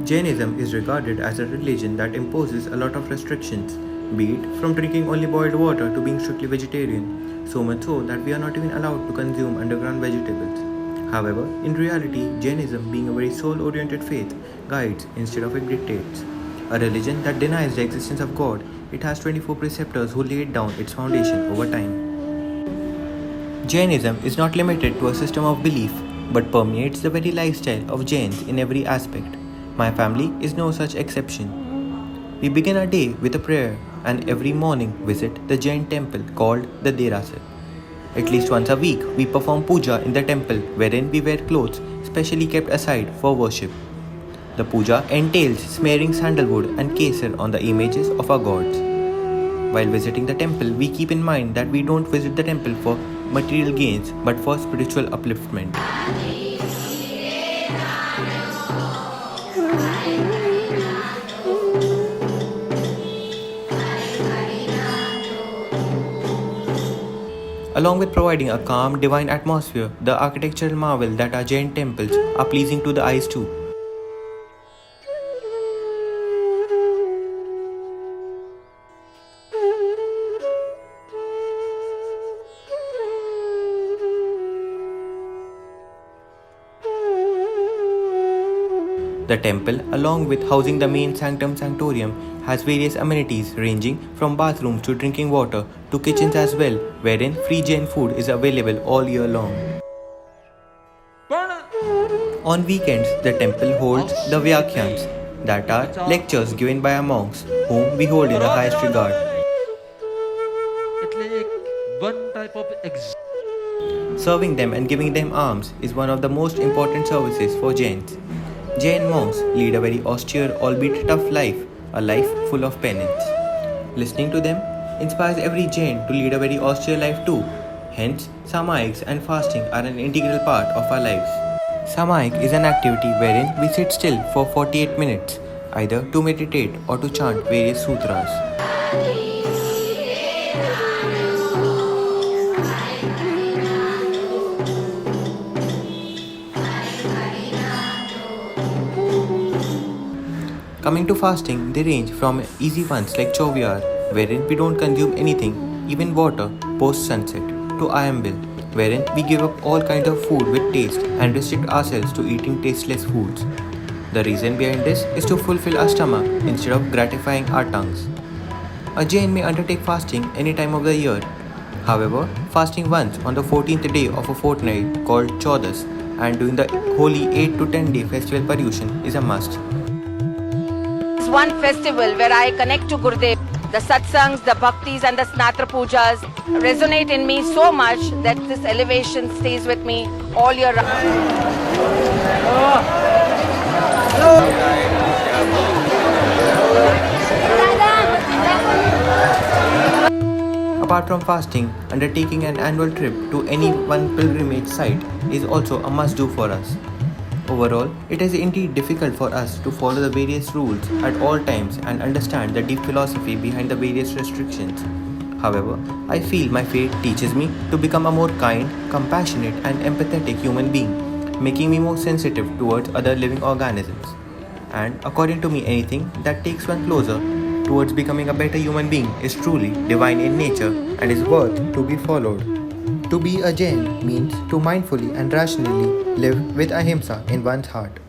Jainism is regarded as a religion that imposes a lot of restrictions, be it from drinking only boiled water to being strictly vegetarian, so much so that we are not even allowed to consume underground vegetables. However, in reality, Jainism, being a very soul oriented faith, guides instead of it dictates. A religion that denies the existence of God, it has 24 preceptors who laid down its foundation over time. Jainism is not limited to a system of belief, but permeates the very lifestyle of Jains in every aspect. My family is no such exception. We begin our day with a prayer and every morning visit the Jain temple called the Derasar. At least once a week, we perform puja in the temple wherein we wear clothes specially kept aside for worship. The puja entails smearing sandalwood and kesar on the images of our gods. While visiting the temple, we keep in mind that we don't visit the temple for material gains but for spiritual upliftment. Along with providing a calm, divine atmosphere, the architectural marvel that are Jain temples are pleasing to the eyes too. The temple, along with housing the main sanctum sanctorium, has various amenities ranging from bathrooms to drinking water to kitchens as well, wherein free Jain food is available all year long. On weekends, the temple holds the Vyakhyans, that are lectures given by our monks, whom we hold in the highest regard. Serving them and giving them alms is one of the most important services for Jains. Jain monks lead a very austere, albeit tough life, a life full of penance. Listening to them inspires every Jain to lead a very austere life too. Hence, Samayiks and fasting are an integral part of our lives. Samayik is an activity wherein we sit still for 48 minutes, either to meditate or to chant various sutras. Coming to fasting, they range from easy ones like Chovyar, wherein we don't consume anything, even water, post sunset, to Ayambil, wherein we give up all kinds of food with taste and restrict ourselves to eating tasteless foods. The reason behind this is to fulfill our stomach instead of gratifying our tongues. A Jain may undertake fasting any time of the year. However, fasting once on the 14th day of a fortnight called Chaudas and doing the holy 8 to 10 day festival Paryushan is a must. One festival where I connect to Gurudev. The satsangs, the bhaktis and the snatra pujas resonate in me so much that this elevation stays with me all year round. Apart from fasting, undertaking an annual trip to any one pilgrimage site is also a must-do for us. Overall, it is indeed difficult for us to follow the various rules at all times and understand the deep philosophy behind the various restrictions. However, I feel my faith teaches me to become a more kind, compassionate and empathetic human being, making me more sensitive towards other living organisms. And according to me, anything that takes one closer towards becoming a better human being is truly divine in nature and is worth to be followed. To be a Jain means to mindfully and rationally live with ahimsa in one's heart.